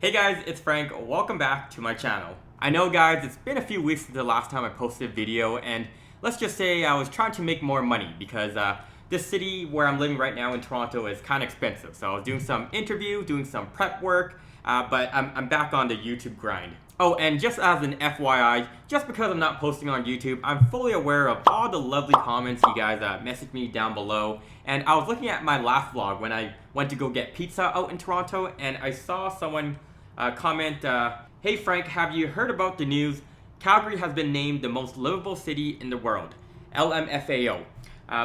Hey guys, it's Frank. Welcome back to my channel. I know guys, it's been a few weeks since the last time I posted a video, and let's just say I was trying to make more money because this city where I'm living right now in Toronto is kind of expensive. So I was doing some interview, doing some prep work, but I'm back on the YouTube grind. Oh, and just as an FYI, just because I'm not posting on YouTube, I'm fully aware of all the lovely comments you guys messaged me down below. And I was looking at my last vlog when I went to go get pizza out in Toronto, and I saw someone comment, "Hey Frank, have you heard about the news? Calgary has been named the most livable city in the world, LMFAO.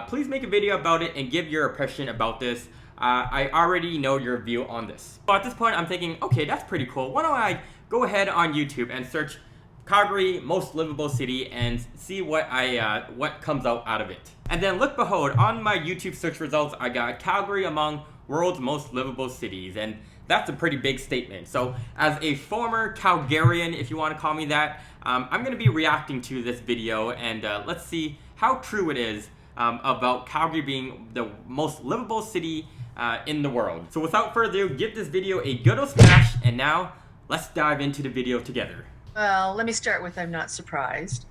Please make a video about it and give your impression about this. I already know your view on this." So at this point, I'm thinking, okay, that's pretty cool. Why don't I go ahead on YouTube and search Calgary most livable city and see what comes out of it. And then look behold, on my YouTube search results, I got Calgary among world's most livable cities, and that's a pretty big statement. So as a former Calgarion, if you want to call me that, I'm going to be reacting to this video, and let's see how true it is about Calgary being the most livable city in the world. So without further ado, give this video a good old smash, and now let's dive into the video together. Well, let me start with I'm not surprised.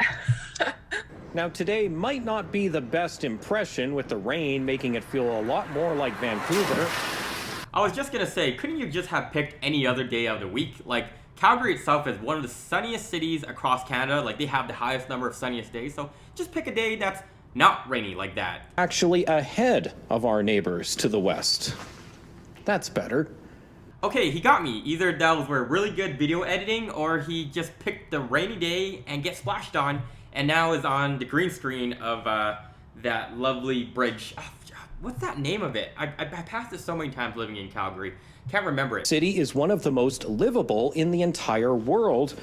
Now today might not be the best impression, with the rain making it feel a lot more like Vancouver. I was just gonna say, couldn't you just have picked any other day of the week? Like, Calgary itself is one of the sunniest cities across Canada. Like, they have the highest number of sunniest days, so just pick a day that's not rainy like that. Actually ahead of our neighbors to the west. That's better. Okay, he got me. Either those were really good video editing, or he just picked the rainy day and get splashed on, and now is on the green screen of that lovely bridge. What's that name of it? I passed it so many times living in Calgary. Can't remember it. City is one of the most livable in the entire world,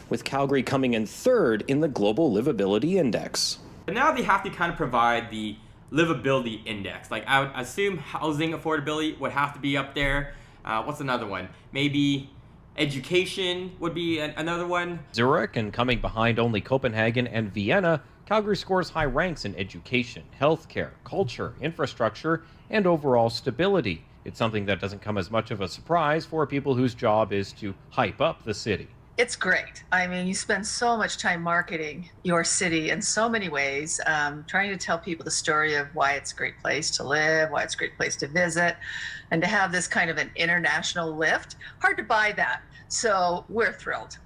with Calgary coming in third in the Global Livability Index. But now they have to kind of provide the livability index. Like, I would assume housing affordability would have to be up there. What's another one? Maybe education would be another one. Zurich, and coming behind only Copenhagen and Vienna, Calgary scores high ranks in education, healthcare, culture, infrastructure, and overall stability. It's something that doesn't come as much of a surprise for people whose job is to hype up the city. It's great. I mean, you spend so much time marketing your city in so many ways, trying to tell people the story of why it's a great place to live, why it's a great place to visit, and to have this kind of an international lift. Hard to buy that. So we're thrilled.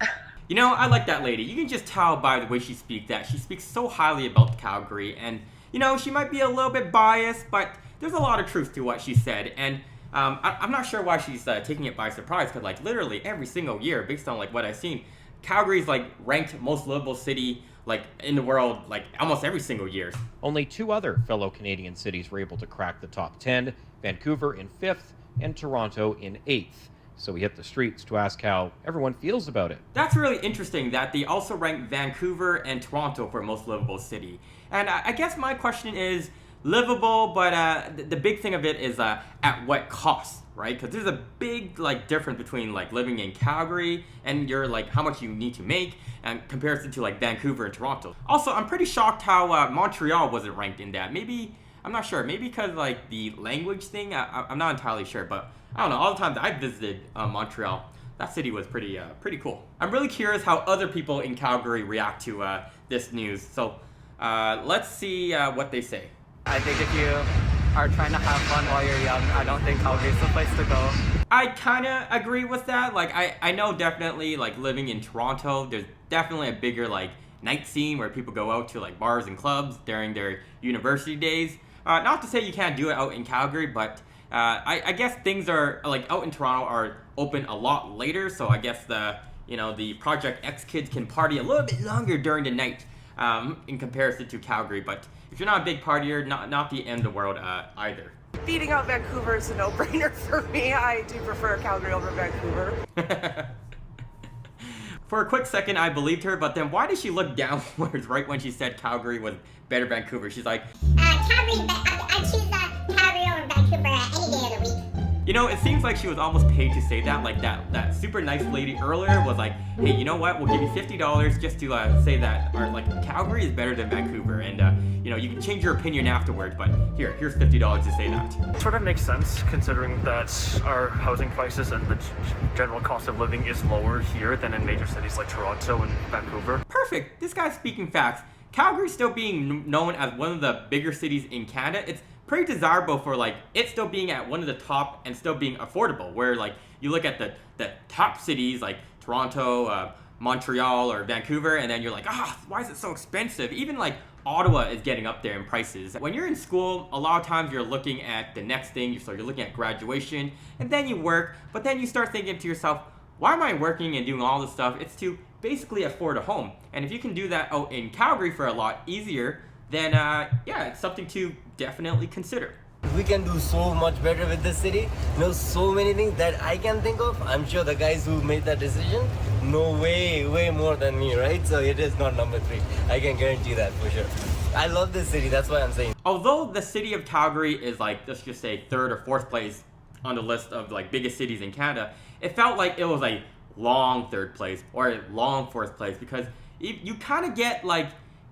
You know, I like that lady. You can just tell by the way she speaks that she speaks so highly about Calgary. And, you know, she might be a little bit biased, but there's a lot of truth to what she said. And I'm not sure why she's taking it by surprise, because, like, literally every single year, based on, like, what I've seen, Calgary's, like, ranked most livable city, like, in the world, like, almost every single year. Only two other fellow Canadian cities were able to crack the top 10, Vancouver in 5th and Toronto in 8th. So we hit the streets to ask how everyone feels about it. That's really interesting that they also rank Vancouver and Toronto for most livable city. And I guess my question is livable, but the big thing of it is at what cost, right? Because there's a big like difference between like living in Calgary and your like how much you need to make and comparison to like Vancouver and Toronto. Also, I'm pretty shocked how Montreal wasn't ranked in that. Maybe, I'm not sure, maybe because like the language thing, I'm not entirely sure, but I don't know, all the times I visited Montreal, that city was pretty cool. I'm really curious how other people in Calgary react to this news, so let's see what they say. I think if you are trying to have fun while you're young, I don't think Calgary's the place to go. I kind of agree with that. Like, I know definitely, like, living in Toronto, there's definitely a bigger, like, night scene where people go out to, like, bars and clubs during their university days. Not to say you can't do it out in Calgary, but I guess things are, like, out in Toronto are open a lot later, so I guess the Project X kids can party a little bit longer during the night in comparison to Calgary. But if you're not a big partier, not the end of the world either. Beating out Vancouver is a no-brainer for me. I do prefer Calgary over Vancouver. For a quick second, I believed her, but then why did she look downwards right when she said Calgary was better Vancouver? She's like, Calgary, I choose Calgary over Vancouver any day of the week. You know, it seems like she was almost paid to say that. Like that super nice lady earlier was like, hey, you know what? We'll give you $50 just to say that, or like Calgary is better than Vancouver, and you know, you can change your opinion afterwards. But here's $50 to say that. Sort of makes sense considering that our housing prices and the general cost of living is lower here than in major cities like Toronto and Vancouver. Perfect. This guy's speaking facts. Calgary still being known as one of the bigger cities in Canada. It's pretty desirable for like it still being at one of the top and still being affordable, where like you look at the top cities like Toronto, Montreal, or Vancouver, and then you're like, why is it so expensive? Even like Ottawa is getting up there in prices. When you're in school, a lot of times you're looking at the next thing, so you're looking at graduation, and then you work, but then you start thinking to yourself, why am I working and doing all this stuff? It's to basically afford a home. And if you can do that out in Calgary for a lot easier, then yeah, it's something to definitely consider. We can do so much better with this city. So many things that I can think of. I'm sure the guys who made that decision know way more than me, right? So it is not number 3. I can guarantee that for sure. I love this city, that's why I'm saying. Although the city of Calgary is like, let's just say 3rd or 4th place on the list of like biggest cities in Canada, it felt like it was a long 3rd place or a long 4th place, because you kind of get like,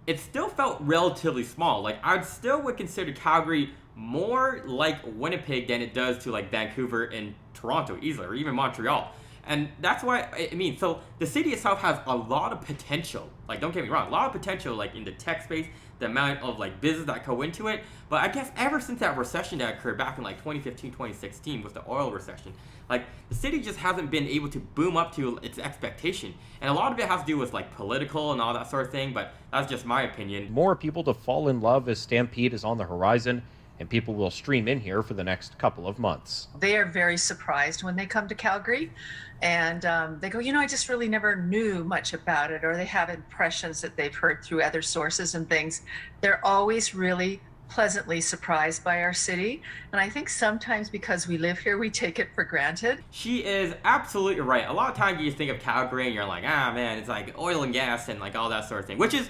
it still felt relatively small. Like I still would consider Calgary more like Winnipeg than it does to like Vancouver and Toronto easily, or even Montreal. And that's why, I mean, so the city itself has a lot of potential. Like, don't get me wrong, a lot of potential, like in the tech space, the amount of like business that go into it. But I guess ever since that recession that occurred back in like 2015, 2016 with the oil recession, like the city just hasn't been able to boom up to its expectation. And a lot of it has to do with like political and all that sort of thing, but that's just my opinion. More people to fall in love as Stampede is on the horizon, and people will stream in here for the next couple of months. They are very surprised when they come to Calgary, and they go, I just really never knew much about it, or they have impressions that they've heard through other sources and things. They're always really pleasantly surprised by our city, and I think sometimes because we live here, we take it for granted. She is absolutely right. A lot of times you think of Calgary and you're like, man, it's like oil and gas and like all that sort of thing, which is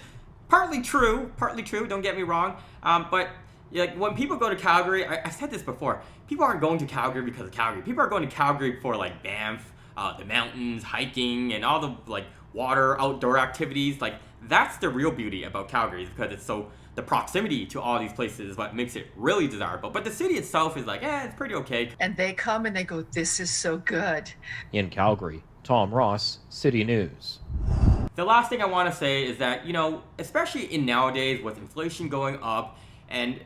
partly true, don't get me wrong, but like when people go to Calgary, I said this before, people aren't going to Calgary because of Calgary. People are going to Calgary for like Banff, the mountains, hiking, and all the like water outdoor activities. Like that's the real beauty about Calgary, because it's so, the proximity to all these places is what makes it really desirable. But the city itself is like, it's pretty okay. And they come and they go, this is so good. In Calgary, Tom Ross, City News. The last thing I want to say is that, especially in nowadays with inflation going up, and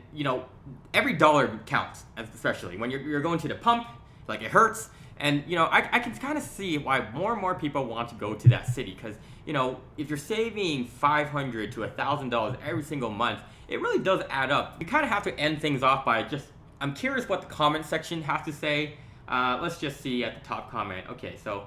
every dollar counts, especially when you're going to the pump, like it hurts. And I can kind of see why more and more people want to go to that city, because if you're saving $500 to $1,000 every single month, it really does add up. You kind of have to end things off by I'm curious what the comment section has to say. Let's just see at the top comment. Okay, so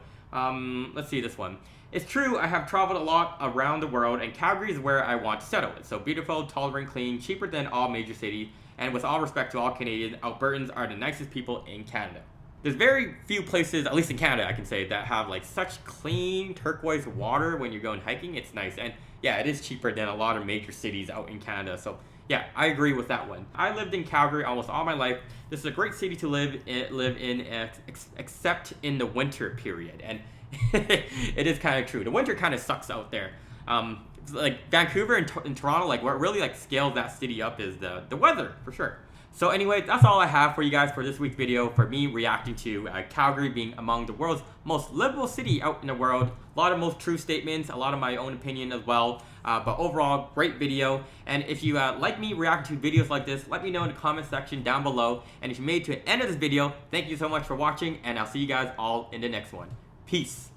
let's see this one. It's true, I have traveled a lot around the world, and Calgary is where I want to settle. It's so beautiful, tolerant, clean, cheaper than all major cities, and with all respect to all Canadians, Albertans are the nicest people in Canada. There's very few places, at least in Canada, I can say, that have like such clean turquoise water when you're going hiking. It's nice, and yeah, it is cheaper than a lot of major cities out in Canada. So yeah, I agree with that one. I lived in Calgary almost all my life. This is a great city to live in, except in the winter period, and it is kind of true. The winter kind of sucks out there. Like Vancouver and Toronto, like what really like scales that city up is the weather, for sure. So anyway, that's all I have for you guys for this week's video, for me reacting to Calgary being among the world's most livable city out in the world. A lot of most true statements, a lot of my own opinion as well. But overall, great video. And if you like me reacting to videos like this, let me know in the comment section down below. And if you made it to the end of this video, thank you so much for watching, and I'll see you guys all in the next one. Peace.